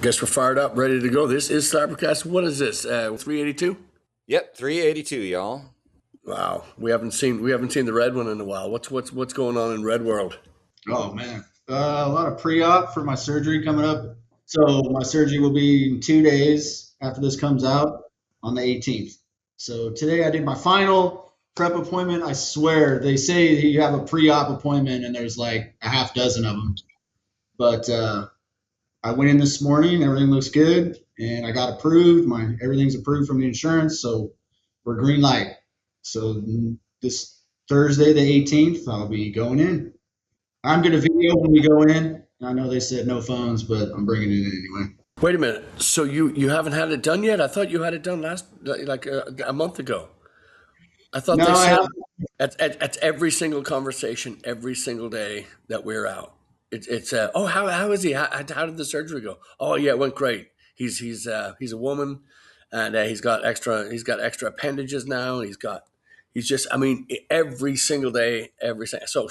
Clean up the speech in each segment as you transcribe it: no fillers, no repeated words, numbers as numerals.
Guess we're fired up, ready to go. This is SlapperCast. What is this? 382? Yep, 382, y'all. Wow, we haven't seen the red one in a while. What's going on in Red World? Oh man, a lot of pre-op for my surgery coming up. So my surgery will be in 2 days after this comes out on the 18th. So today I did my final prep appointment. I swear they say you have a pre-op appointment and there's like a half dozen of them. But I went in this morning. Everything looks good, and I got approved. Everything's approved from the insurance, so we're green light. So this Thursday, the 18th, I'll be going in. I'm going to video when we go in. I know they said no phones, but I'm bringing it in anyway. Wait a minute. So you haven't had it done yet? I thought you had it done a month ago. I thought No, they I said at every single conversation, every single day that we're out. It's how is he? How did the surgery go? Oh yeah, it went great. He's a woman, and he's got extra appendages now. He's just, I mean, every single day, so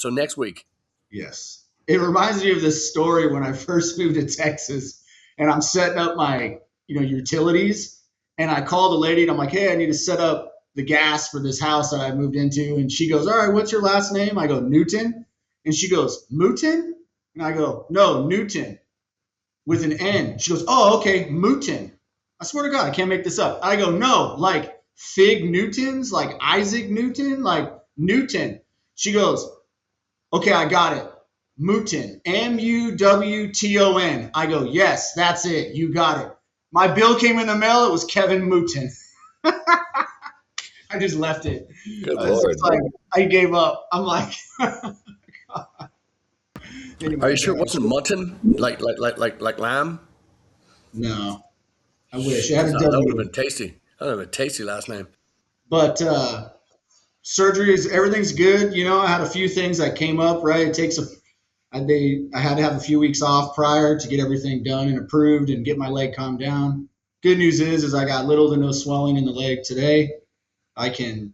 next week. Yes. It reminds me of this story when I first moved to Texas, and I'm setting up my, utilities, and I call the lady and I'm like, hey, I need to set up the gas for this house that I moved into. And she goes, all right, what's your last name? I go, Newton. And she goes, Mootin? And I go, no, Newton with an N. She goes, oh, okay, Mootin. I swear to God, I can't make this up. I go, no, like Fig Newtons, like Isaac Newton, like Newton. She goes, okay, I got it. Muton, Muwton. I go, yes, that's it. You got it. My bill came in the mail. It was Kevin Muton. I just left it. Good Lord. I gave up. I'm like, anyway, are you sure it wasn't mutton? Like lamb? No. I wish. It had a that W. would have been tasty. That would have been a tasty last name. But surgery everything's good. I had a few things that came up, right? It takes I had to have a few weeks off prior to get everything done and approved and get my leg calmed down. Good news is I got little to no swelling in the leg today. I can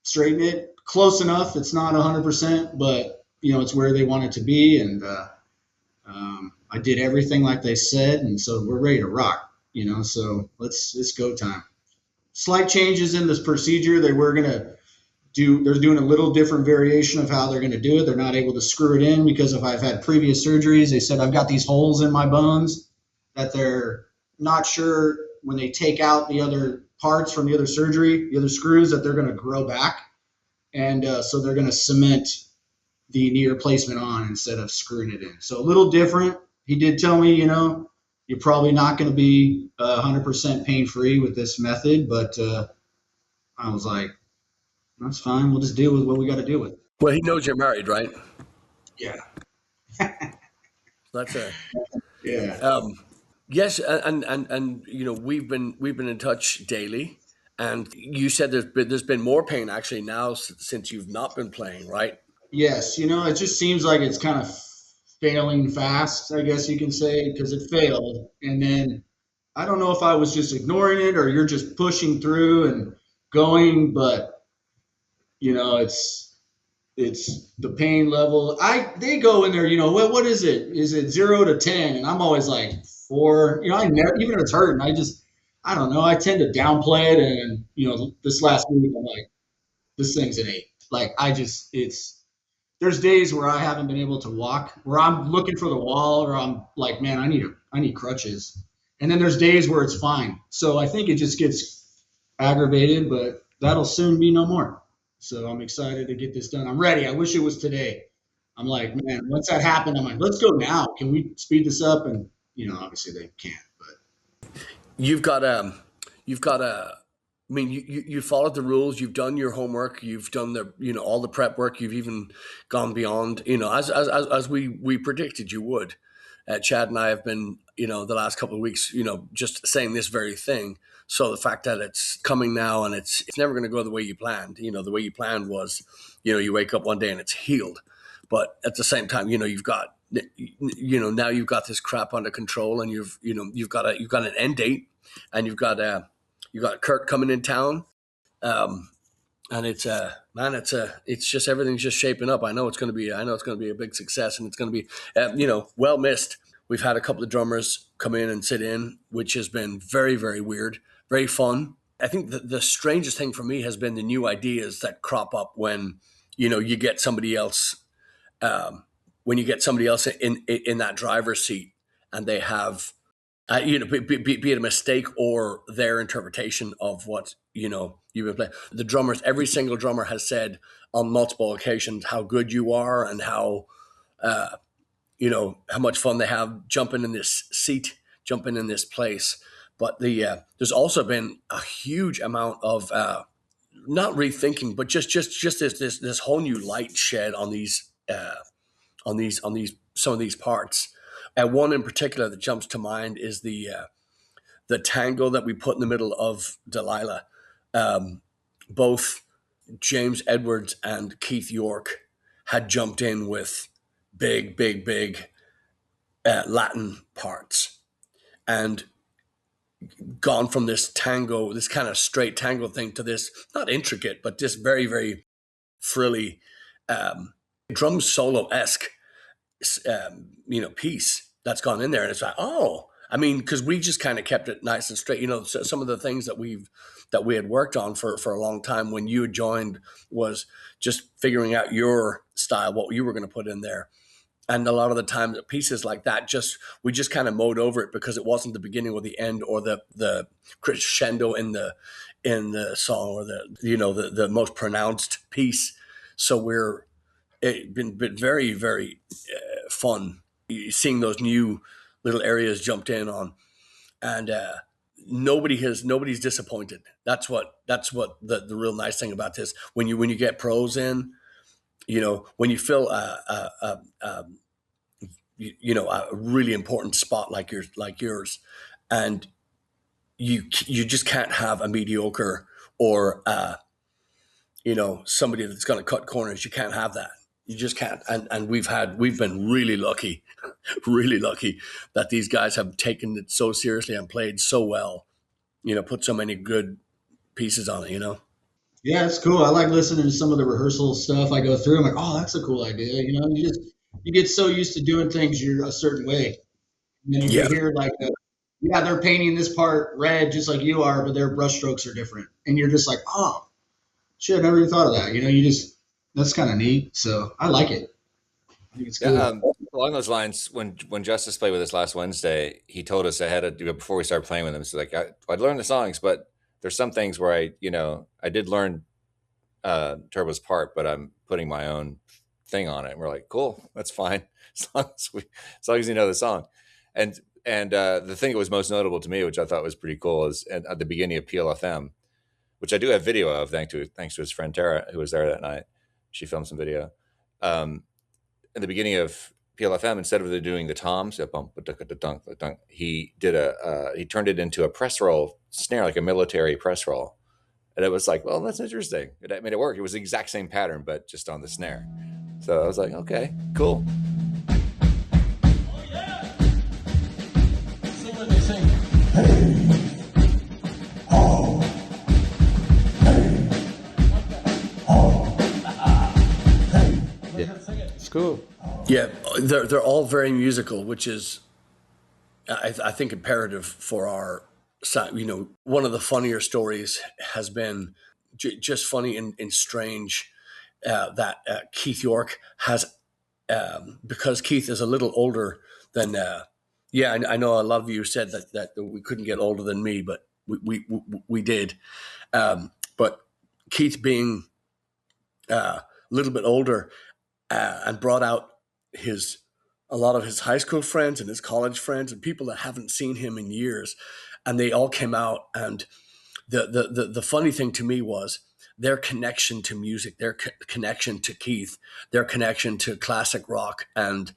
straighten it close enough. It's not 100%, but it's where they want it to be. And I did everything like they said, and so we're ready to rock. So it's go time. Slight changes in this procedure. They're doing a little different variation of how they're going to do it. They're not able to screw it in because if I've had previous surgeries, they said I've got these holes in my bones that they're not sure when they take out the other parts from the other surgery, the other screws, that they're going to grow back. And so they're going to cement the knee replacement on instead of screwing it in. So a little different. He did tell me, you're probably not going to be 100% pain-free with this method, but I was like, that's fine. We'll just deal with what we got to deal with. Well, he knows you're married, right? Yeah. That's it. Yeah. Yes, and we've been in touch daily, and you said there's been more pain actually now since you've not been playing, right? Yes. It just seems like it's kind of failing fast, I guess you can say, because it failed, and then I don't know if I was just ignoring it or you're just pushing through and going, but it's the pain level. They go in there, what is it? Is it 0 to 10? And I'm always like 4. I never, even if it's hurting, I don't know. I tend to downplay it. And, this last week, I'm like, this thing's an 8. Like, there's days where I haven't been able to walk, where I'm looking for the wall, or I'm like, man, I need crutches. And then there's days where it's fine. So I think it just gets aggravated, but that'll soon be no more. So I'm excited to get this done. I'm ready. I wish it was today. I'm like, man, once that happened, I'm like, let's go now. Can we speed this up? And, obviously they can't, but. You followed the rules. You've done your homework. You've done all the prep work. You've even gone beyond, as we predicted you would. Chad and I have been, the last couple of weeks, just saying this very thing. So the fact that it's coming now and it's never going to go the way you planned. The way you planned was, you wake up one day and it's healed. But at the same time, you've got, now you've got this crap under control, and you've got an end date, and you've got Kurt coming in town. And it's just everything's just shaping up. I know it's going to be a big success, and it's going to be, well missed. We've had a couple of drummers come in and sit in, which has been very, very weird, very fun. I think the strangest thing for me has been the new ideas that crop up when, you get somebody else, when you get somebody else in that driver's seat and they have, be it a mistake or their interpretation of what, you've been playing. The drummers, every single drummer has said on multiple occasions how good you are and how much fun they have jumping in this seat, jumping in this place. But there's also been a huge amount of not rethinking, but just this whole new light shed on these some of these parts. One in particular that jumps to mind is the tango that we put in the middle of Delilah. Both James Edwards and Keith York had jumped in with big Latin parts and gone from this tango, this kind of straight tango thing, to this not intricate, but just very, very frilly, drum solo esque, piece that's gone in there. And it's like, oh, I mean, because we just kind of kept it nice and straight. So some of the things that we had worked on for a long time when you had joined was just figuring out your style, what you were going to put in there. And a lot of the time, pieces like that, we just kind of mowed over it because it wasn't the beginning or the end or the crescendo in the song or the most pronounced piece. So it's been very, very fun seeing those new little areas jumped in on, and nobody's disappointed. That's what the real nice thing about this. When you get pros in, when you fill a really important spot like yours, and you just can't have a mediocre or somebody that's going to cut corners. You can't have that. You just can't. And we've been really lucky, really lucky that these guys have taken it so seriously and played so well. Put so many good pieces on it. Yeah, it's cool. I like listening to some of the rehearsal stuff. I go through. I'm like, oh, that's a cool idea. You get so used to doing things a certain way, and then you Yeah. hear like, yeah, they're painting this part red just like you are, but their brushstrokes are different, and you're just like, oh, shit, I never even thought of that. That's kind of neat. So I like it. I think it's Yeah, cool. along those lines, when Justice played with us last Wednesday, he told us ahead of before we started playing with him. So like I'd learned the songs, but there's some things where I did learn Turbo's part, but I'm putting my own thing on it. And we're like, cool, that's fine, as long as you know the song. And the thing that was most notable to me, which I thought was pretty cool, is at the beginning of PLFM, which I do have video of, thanks to his friend Tara, who was there that night. She filmed some video. In the beginning of PLFM, instead of doing the toms, he turned it into a press roll snare, like a military press roll. And it was like, well, that's interesting. It made it work. It was the exact same pattern, but just on the snare. So I was like, okay, cool. Oh, yeah. Sing when they sing. Hey. Oh. Hey. Oh. Hey. Yeah. It's cool. Yeah, they're all very musical, which is, I think, imperative for our side. One of the funnier stories has been just funny and strange that Keith York has, because Keith is a little older than. I know a lot of you said that we couldn't get older than me, but we did. But Keith being a little bit older and brought out a lot of his high school friends and his college friends and people that haven't seen him in years, and they all came out. And the funny thing to me was their connection to music, their connection to Keith, their connection to classic rock and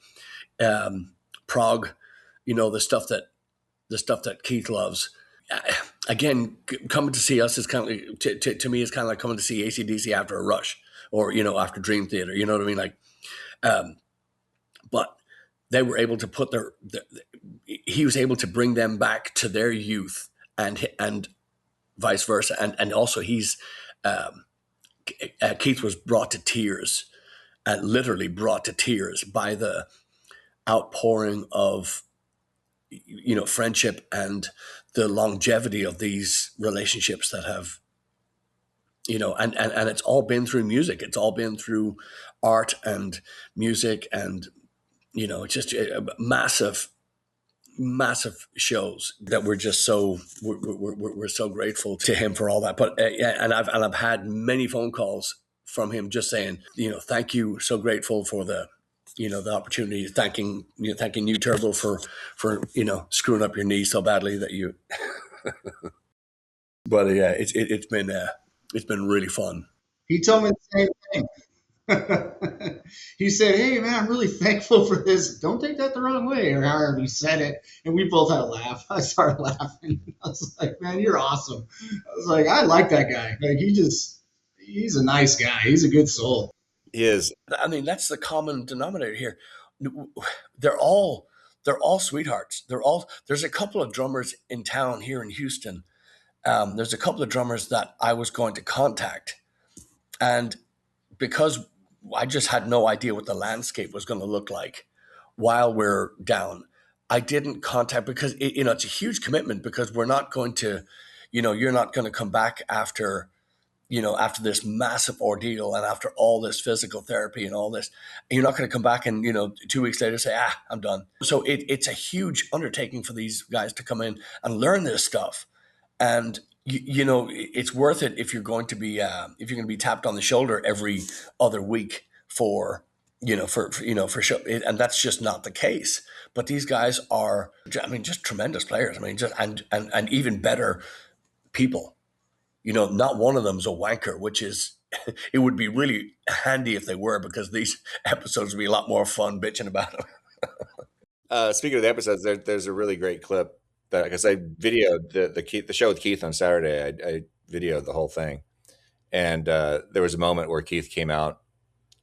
prog, the stuff that Keith loves. Again, coming to see us is kind of to me is kind of like coming to see AC/DC after a Rush or after Dream Theater. You know what I mean? Like. But they were able to put he was able to bring them back to their youth and vice versa. And also Keith was brought to tears, literally brought to tears by the outpouring of friendship and the longevity of these relationships that have, and it's all been through music. It's all been through art and music, and it's just massive, massive shows that we're so grateful to him for all that. But yeah, and I've had many phone calls from him just saying, thank you, so grateful for the opportunity, thanking you, Turbo, for screwing up your knee so badly that you. But yeah, it's been really fun. He told me the same thing. He said, "Hey, man, I'm really thankful for this. Don't take that the wrong way," or however he said it. And we both had a laugh. I started laughing. I was like, "Man, you're awesome." I was like, "I like that guy. Like, he's a nice guy. He's a good soul." He is. I mean, that's the common denominator here. They're all sweethearts. There's a couple of drummers in town here in Houston. There's a couple of drummers that I was going to contact, and because I just had no idea what the landscape was going to look like while we're down, I didn't contact, because it's a huge commitment, because we're not going to, you're not going to come back after after this massive ordeal and after all this physical therapy and all this, you're not going to come back and 2 weeks later say, I'm done. So it's a huge undertaking for these guys to come in and learn this stuff. And it's worth it if you're going to be tapped on the shoulder every other week for for show. And that's just not the case. But these guys are, I mean, just tremendous players. I mean, just and even better people. Not one of them is a wanker, which is, it would be really handy if they were, because these episodes would be a lot more fun bitching about them. Speaking of the episodes, there's a really great clip that, because I videoed the show with Keith on Saturday. I videoed the whole thing, and there was a moment where Keith came out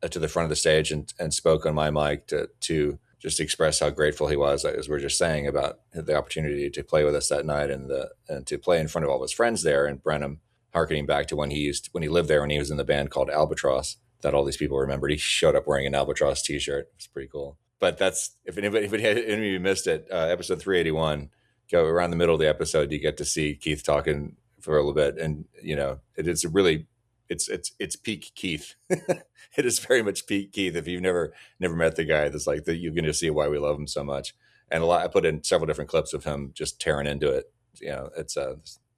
to the front of the stage and spoke on my mic to just express how grateful he was, as we are just saying, about the opportunity to play with us that night and to play in front of all his friends there in Brenham, harkening back to when he lived there, when he was in the band called Albatross, that all these people remembered. He showed up wearing an Albatross t-shirt. It's pretty cool. But that's, if any of you missed it, episode 381, go around the middle of the episode, you get to see Keith talking for a little bit, and it is really, it's peak Keith. It is very much peak Keith. If you've never met the guy, that's like you're going to see why we love him so much. And I put in several different clips of him just tearing into it. It's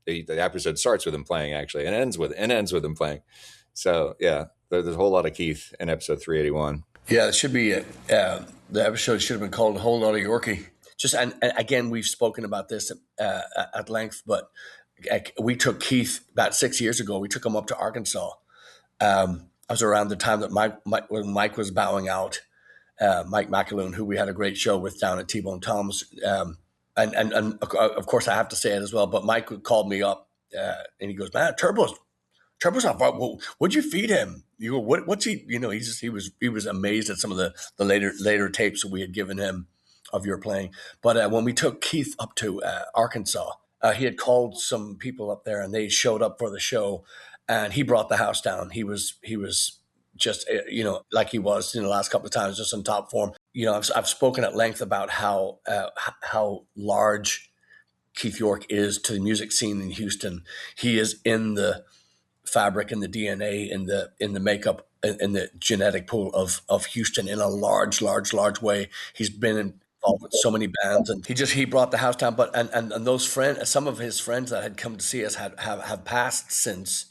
the episode starts with him playing, actually, and ends with him playing. So yeah, there's a whole lot of Keith in episode 381. Yeah, it should be the episode should have been called "A Whole Lot of Yorkie." Just and again, we've spoken about this at length, but we took Keith about 6 years ago. We took him up to Arkansas. I was around the time that when Mike was bowing out. Mike McAloon, who we had a great show with down at T-Bone Tom's. And of course I have to say it as well, but Mike called me up and he goes, "Man, Turbo's off. What'd you feed him?" You go, what's he, he was amazed at some of the later tapes that we had given him of your playing. But when we took Keith up to Arkansas, he had called some people up there and they showed up for the show, and he brought the house down. He was just, like he was in the last couple of times, just in top form. I've spoken at length about how large Keith York is to the music scene in Houston. He is in the fabric and the DNA in the makeup in the genetic pool of Houston in a large way. He's been involved with so many bands, and he brought the house down. But and those friends, some of his friends that had come to see us have passed since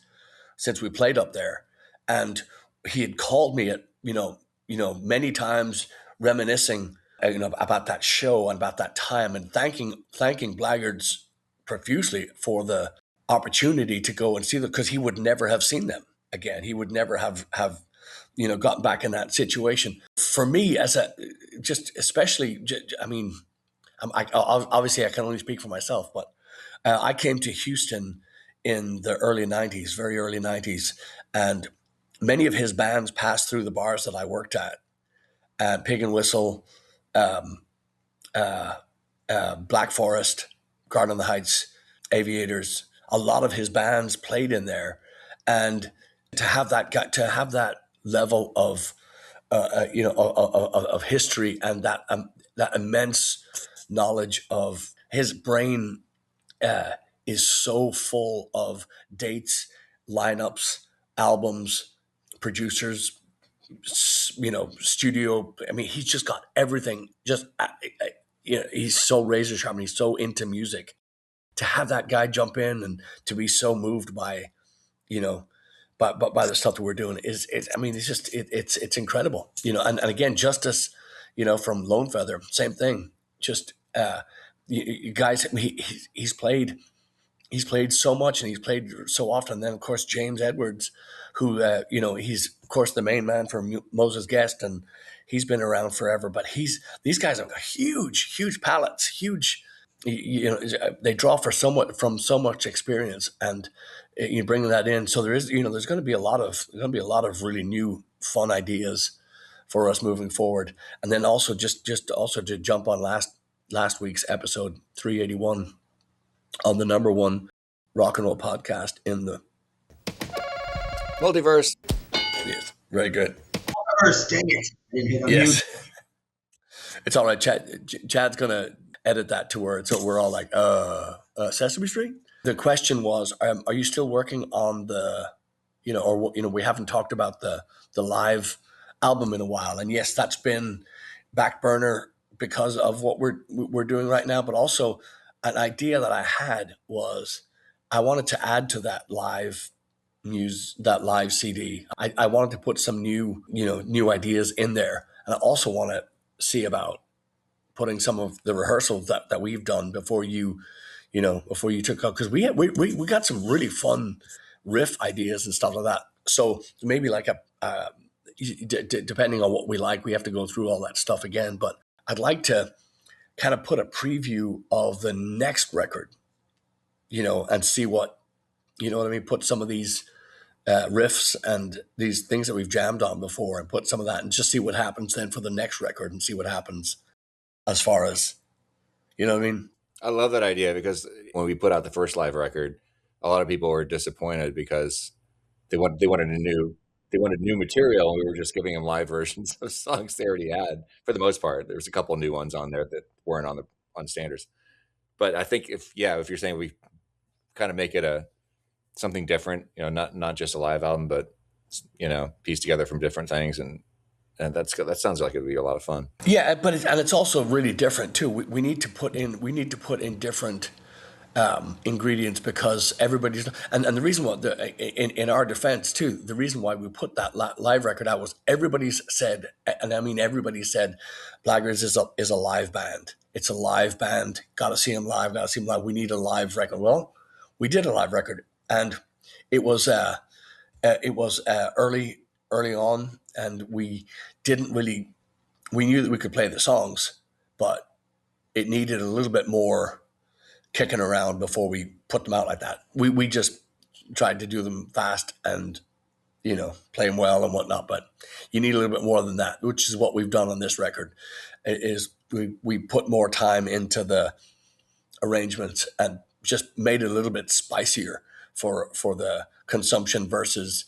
we played up there, and he had called me at many times, reminiscing about that show and about that time, and thanking Blaggards profusely for the opportunity to go and see them, because he would never have seen them again. He would never have gotten back in that situation. For me, as especially, I mean, obviously I can only speak for myself, but I came to Houston in the early 90s, very early 90s, and many of his bands passed through the bars that I worked at Pig and Whistle, Black Forest, Garden on the Heights, Aviators. A lot of his bands played in there, and to have that level of of history and that immense knowledge of his brain is so full of dates, lineups, albums, producers, studio. I mean, he's just got everything. He's so razor sharp and he's so into music. To have that guy jump in and to be so moved by, you know, by the stuff that we're doing it's incredible. And again, Justice, from Lone Feather, same thing. Just you guys, he's played so much and he's played so often. And then of course James Edwards, who he's of course the main man for Moses Guest, and he's been around forever. But these guys have got huge palettes, huge. They draw from so much experience, and you bring that in. So there's going to be a lot of really new fun ideas for us moving forward. And then also just also to jump on last week's episode 381 on the number one rock and roll podcast in the multiverse. Yes, very good. Multiverse, dang it. I didn't hit on Yes, it's all right. Chad's gonna edit that to where we're all like, Sesame Street. The question was, are you still working on the, we haven't talked about the live album in a while, and yes, that's been back burner because of what we're doing right now, but also an idea that I had was I wanted to add to that live CD. I wanted to put some new ideas in there, and I also want to see about putting some of the rehearsals that we've done before you took up, because we got some really fun riff ideas and stuff like that. So maybe like depending on what we like, we have to go through all that stuff again. But I'd like to kind of put a preview of the next record, and see what, put some of these riffs and these things that we've jammed on before, and put some of that and just see what happens then for the next record, and see what happens as far as, you know what I mean? I love that idea, because when we put out the first live record, a lot of people were disappointed because they wanted new material, and we were just giving them live versions of songs they already had. For the most part, there's a couple of new ones on there that weren't on standards. But I think if you're saying we kind of make it something different, not just a live album, but piece together from different things, and that sounds like it'd be a lot of fun. Yeah, but it's also really different too. We need to put in different ingredients, because everybody's, and the reason why, in our defense too, the reason why we put that live record out was everybody's said, and I mean everybody said, Blaggards is a live band. It's a live band. Got to see them live. We need a live record. Well, we did a live record, and it was early on, and we knew that we could play the songs, but it needed a little bit more kicking around before we put them out like that. We just tried to do them fast and, play them well and whatnot, but you need a little bit more than that, which is what we've done on this record. Is we put more time into the arrangements and just made it a little bit spicier for the consumption versus,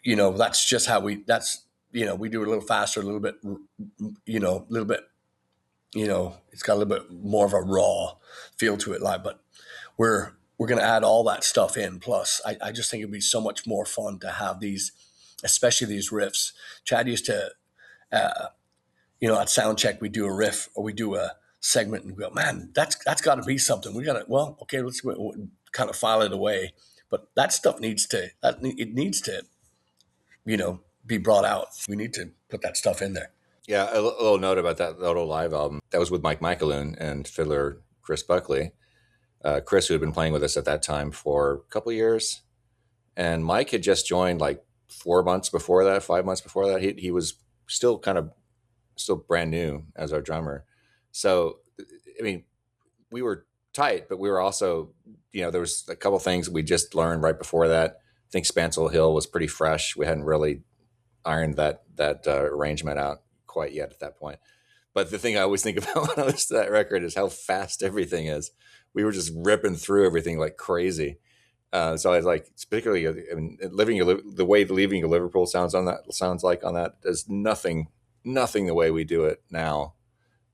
that's just how we do a little faster, a little bit, it's got a little bit more of a raw feel to it live, but we're going to add all that stuff in. Plus, I just think it'd be so much more fun to have these, especially these riffs. Chad used to, at sound check, we do a riff or we do a segment and we go, man, that's got to be something. We got to, okay, let's kind of file it away. But that stuff needs to be brought out. We need to put that stuff in there. Yeah, a little note about that little live album. That was with Mike Michaeloon and fiddler Chris Buckley. Chris, who had been playing with us at that time for a couple of years. And Mike had just joined like 5 months before that. He was still brand new as our drummer. So, I mean, we were tight, but we were also, there was a couple things we just learned right before that. I think Spancel Hill was pretty fresh. We hadn't really ironed that arrangement out quite yet at that point. But the thing I always think about when I listen to that record is how fast everything is. We were just ripping through everything like crazy. So I was like, particularly, the way Leaving Your Liverpool sounds like on that is nothing the way we do it now.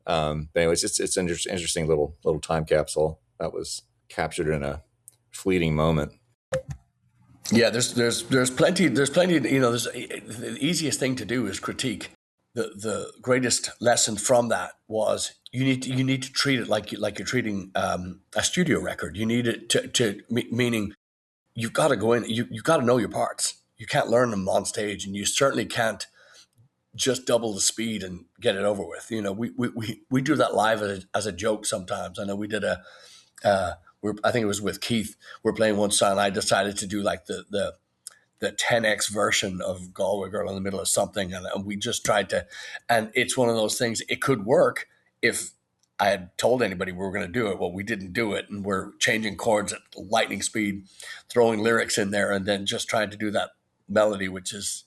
But anyways, it's an interesting little time capsule that was captured in a fleeting moment. Yeah, there's plenty. There's the easiest thing to do is critique. The greatest lesson from that was you need to treat it like you're treating a studio record. You need it meaning you've got to go in. You've got to know your parts. You can't learn them on stage, and you certainly can't just double the speed and get it over with. We do that live as a joke sometimes. I know we did I think it was with Keith. We're playing one song. I decided to do like the 10x version of Galway Girl in the middle of something, and we just tried to. And it's one of those things. It could work if I had told anybody we were going to do it. Well, we didn't do it, and we're changing chords at lightning speed, throwing lyrics in there, and then just trying to do that melody, which is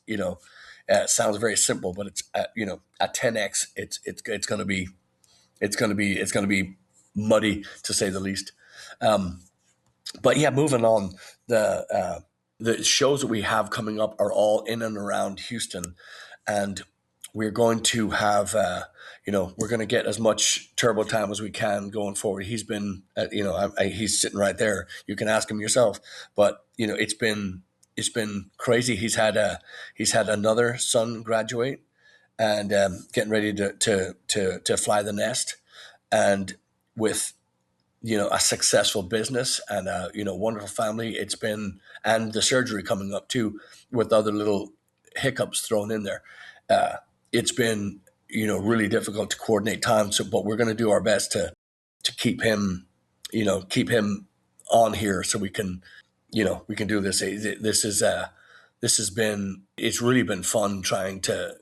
sounds very simple, but it's at 10x, it's going to be muddy to say the least. But yeah, moving on, the shows that we have coming up are all in and around Houston, and we're going to have we're going to get as much Turbo time as we can going forward. He's been he's sitting right there. You can ask him yourself, but it's been crazy. He's had another son graduate, and getting ready to fly the nest, and with a successful business and a wonderful family. It's been, and the surgery coming up too, with other little hiccups thrown in there. It's been really difficult to coordinate time. So, but we're going to do our best to keep him on here so we can do this. It's really been fun trying to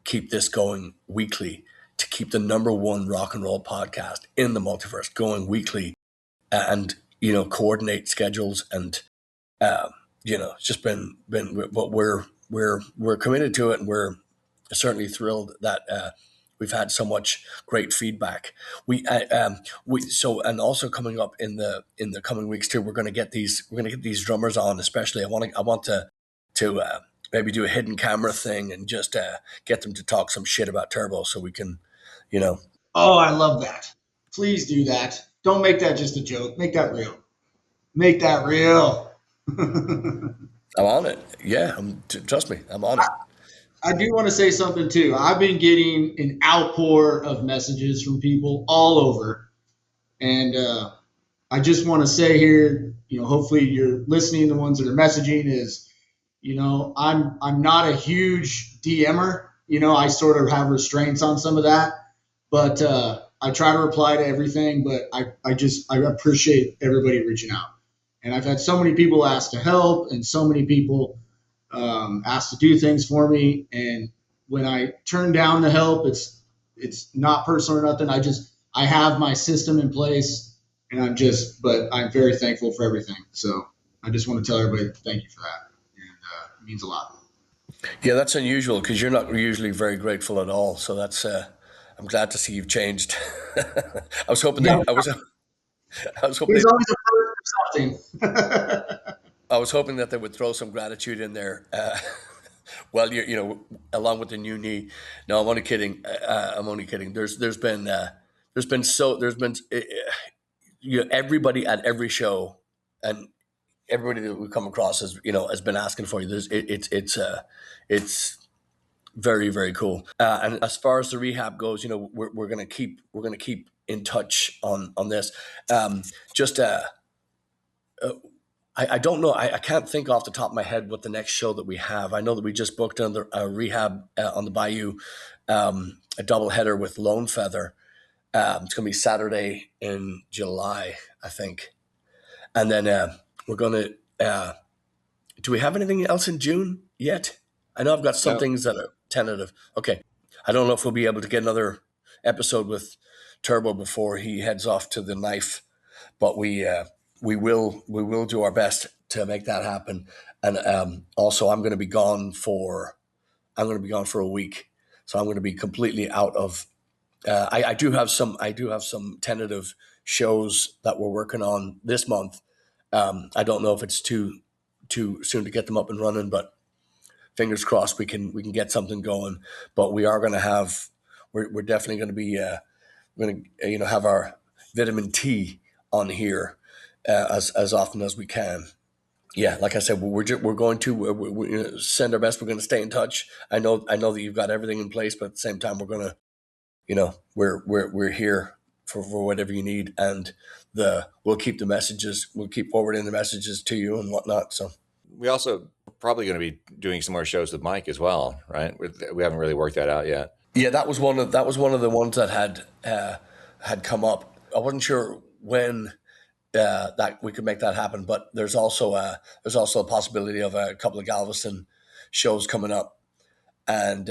keep this going weekly, to keep the number one rock and roll podcast in the multiverse going weekly, and coordinate schedules, and it's just been. But we're committed to it, and we're certainly thrilled that we've had so much great feedback. And also coming up in the coming weeks too, we're going to get these drummers on. Especially, I want to maybe do a hidden camera thing and just get them to talk some shit about Turbo, so we can, Oh, I love that. Please do that. Don't make that just a joke. Make that real. Make that real. I'm on it. Yeah, trust me, I'm on it. I do want to say something too. I've been getting an outpour of messages from people all over, and I just want to say here, hopefully you're listening. The ones that are messaging is, I'm not a huge DMer. I sort of have restraints on some of that, but I try to reply to everything. But I appreciate everybody reaching out, and I've had so many people ask to help, and so many people asked to do things for me. And when I turn down the help, it's not personal or nothing. I have my system in place, and but I'm very thankful for everything. So I just want to tell everybody thank you for that. And it means a lot. Yeah, that's unusual because you're not usually very grateful at all. So that's, I'm glad to see you've changed. I was hoping Yeah. I was hoping There's always a first for something. I was hoping that they would throw some gratitude in there. Well, along with the new knee. No, I'm only kidding. I'm only kidding. There's been everybody at every show, and everybody that we come across has been asking for you. It's very, very cool. And as far as the rehab goes, we're gonna keep in touch on this. I don't know. I can't think off the top of my head what the next show that we have. I know that we just booked a rehab on the Bayou, a doubleheader with Lone Feather. It's going to be Saturday in July, I think. And then we're going to. Do we have anything else in June yet? I know I've got some things that are tentative. Okay, I don't know if we'll be able to get another episode with Turbo before he heads off to the knife, but we will do our best to make that happen. And also, I'm going to be gone for a week, so I'm going to be completely out of. I do have some tentative shows that we're working on this month. I don't know if it's too soon to get them up and running, but fingers crossed we can get something going. But we are going to have we're definitely going to be going to have our vitamin T on here as often as we can. Yeah, like I said, we're going to we're send our best. We're going to stay in touch. I know that you've got everything in place, but at the same time, we're going to, we're here for whatever you need, and we'll keep the messages. We'll keep forwarding the messages to you and whatnot. So We also probably going to be doing some more shows with Mike as well, right? We haven't really worked that out yet. yeah, that was one of the ones that had come up. I wasn't sure when that we could make that happen, but there's also a possibility of a couple of Galveston shows coming up. And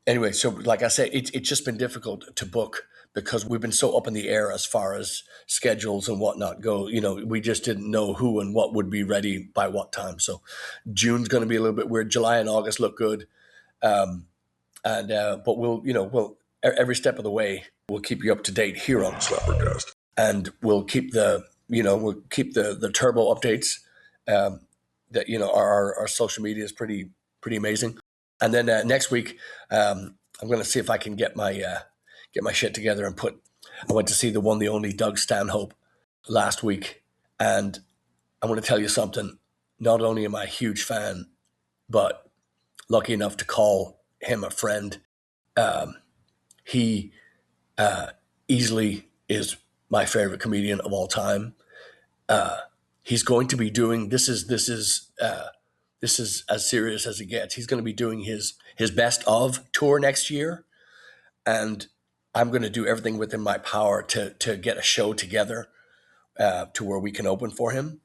anyway, so like I say, it's just been difficult to book because we've been so up in the air as far as schedules and whatnot go. We just didn't know who and what would be ready by what time. So June's going to be a little bit weird. July and August look good. But we'll every step of the way, we'll keep you up to date here on SlapperCast, and we'll keep the turbo updates. That our social media is pretty amazing. And then next week, I'm going to see if I can get my shit together and I went to see the one, the only Doug Stanhope last week, and I'm going to tell you something. Not only am I a huge fan, but lucky enough to call him a friend. He easily is my favorite comedian of all time. He's going to be doing this is as serious as it gets. He's going to be doing his best of tour next year, and I'm going to do everything within my power to get a show together to where we can open for him.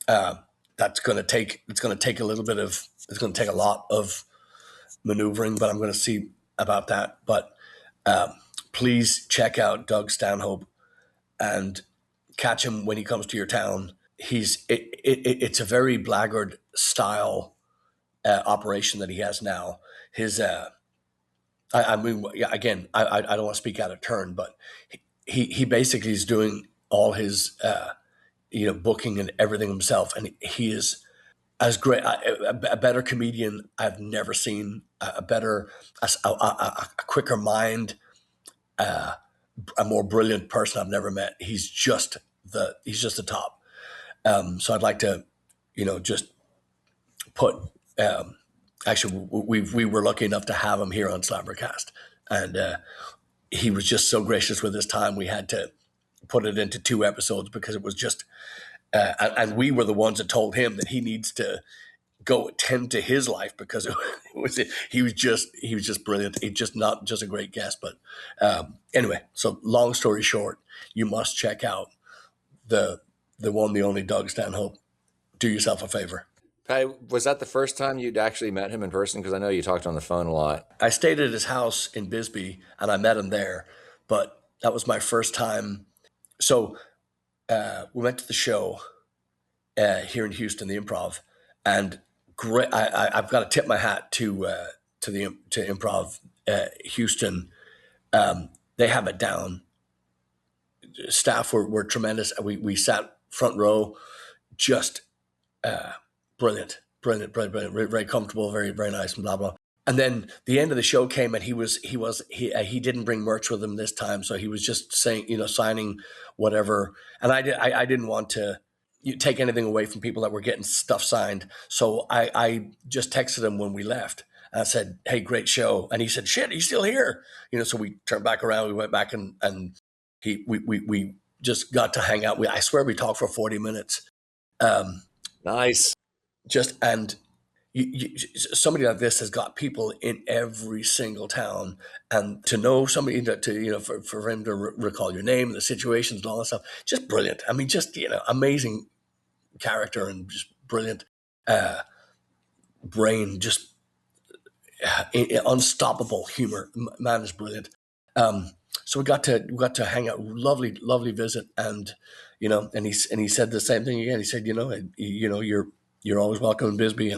It's going to take a lot of maneuvering, but I'm going to see about that. But please check out Doug Stanhope and catch him when he comes to your town. It's a very Blaggard style operation that he has now. His I mean, again, I don't want to speak out of turn, but he basically is doing all his booking and everything himself, and he is as great a better comedian I've never seen, a quicker mind, a more brilliant person I've never met. He's just the top. So I'd like to, just put. Actually, we were lucky enough to have him here on SlapperCast, and he was just so gracious with his time. We had to put it into 2 episodes because it was just, and we were the ones that told him that he needs to go attend to his life because he was just brilliant. He's just not just a great guest, but anyway. So long story short, you must check out the one, the only Doug Stanhope. Do yourself a favor. Patty, was that the first time you'd actually met him in person? Because I know you talked on the phone a lot. I stayed at his house in Bisbee, and I met him there, but that was my first time. So we went to the show here in Houston, the Improv, and great. I've got to tip my hat to Improv Houston. They have it down. Staff were tremendous. We sat front row, just brilliant, very comfortable, very, very nice, and blah blah. And then the end of the show came, and he didn't bring merch with him this time, so he was just saying, signing whatever. And I didn't want to take anything away from people that were getting stuff signed, so I just texted him when we left. And I said, "Hey, great show," and he said, "Shit, he's still here." So we turned back around, we went back, and we just got to hang out. I swear we talked for 40 minutes. Nice. Somebody like this has got people in every single town, and to know somebody for him to recall your name, the situations, and all that stuff, just brilliant. I mean, just amazing character and just brilliant brain, just unstoppable humor. Man is brilliant. So we got to hang out. Lovely visit, and and he said the same thing again. He said, you're always welcome in Bisbee,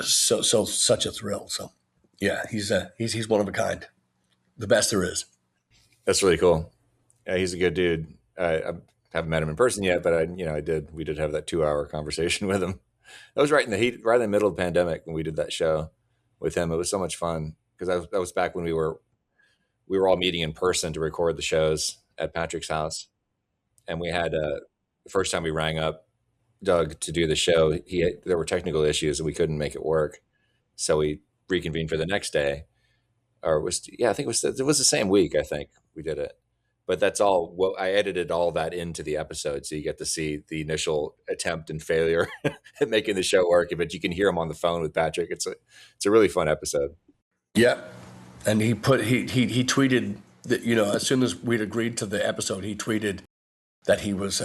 such a thrill. So yeah, he's one of a kind, the best there is. That's really cool. Yeah, he's a good dude. I haven't met him in person yet, but we did have that 2-hour conversation with him. That was right in the middle of the pandemic when we did that show with him. It was so much fun. because that was back when we were all meeting in person to record the shows at Patrick's house, and we had the first time we rang up Doug to do the show, there were technical issues and we couldn't make it work, so we reconvened for the next day, or I think it was the same week. I think we did it, but that's all. Well, I edited all that into the episode, so you get to see the initial attempt and failure at making the show work. But you can hear him on the phone with Patrick. It's a really fun episode. Yeah, and he tweeted that, you know, as soon as we'd agreed to the episode, he tweeted that he was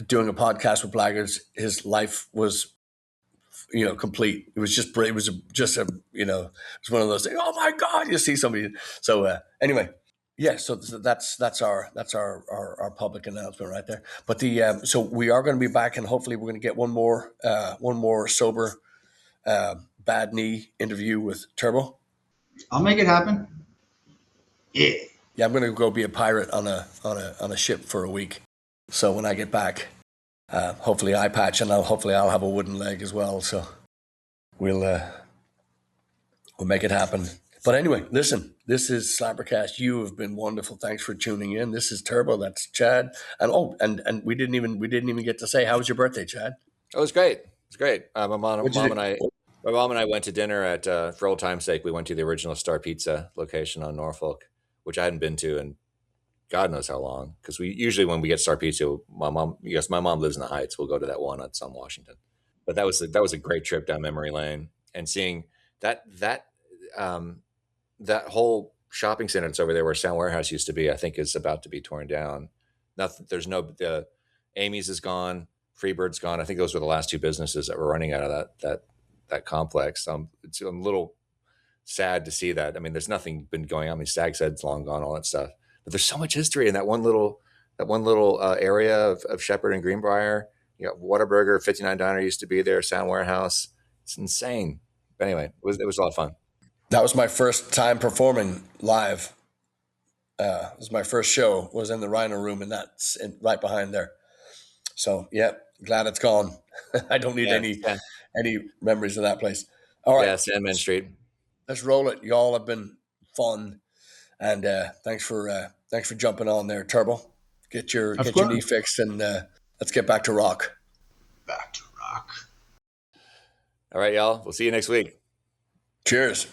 doing a podcast with Blaggards. His life was, you know, complete. It was just a, you know, it's one of those things. Oh my God, you see somebody. So anyway, yeah. So that's our public announcement right there. But so we are going to be back, and hopefully we're going to get one more sober bad knee interview with Turbo. I'll make it happen. Yeah. Yeah, I'm going to go be a pirate on a ship for a week. So when I get back, hopefully eye patch, and hopefully I'll have a wooden leg as well. So we'll make it happen. But anyway, listen, this is SlapperCast. You have been wonderful. Thanks for tuning in. This is Turbo. That's Chad. And we didn't even get to say, how was your birthday, Chad? Oh, it was great. It's great. My mom and I went to dinner at for old time's sake. We went to the original Star Pizza location on Norfolk, which I hadn't been to in God knows how long. Because we usually, when we get Star Pizza, my mom lives in the Heights. We'll go to that one on some Washington. But that was a great trip down memory lane, and seeing that whole shopping center that's over there where Sound Warehouse used to be, I think is about to be torn down. Nothing. The Amy's is gone. Freebird's gone. I think those were the last two businesses that were running out of that complex. I'm a little sad to see that. I mean, there's nothing been going on. I mean, Stag's Head's long gone, all that stuff. But there's so much history in that one little area of Shepherd and Greenbrier. You got Whataburger, 59 Diner used to be there. Sound Warehouse. It's insane. But anyway, it was a lot of fun. That was my first time performing live. It was my first show. Was in the Rhino Room, and that's right behind there. So yeah, glad it's gone. I don't need any memories of that place. All right, yeah, Sandman Street. Let's roll it. Y'all have been fun, and thanks for jumping on there, Turbo. Get your knee fixed, and let's get back to rock. Back to rock. All right, y'all. We'll see you next week. Cheers.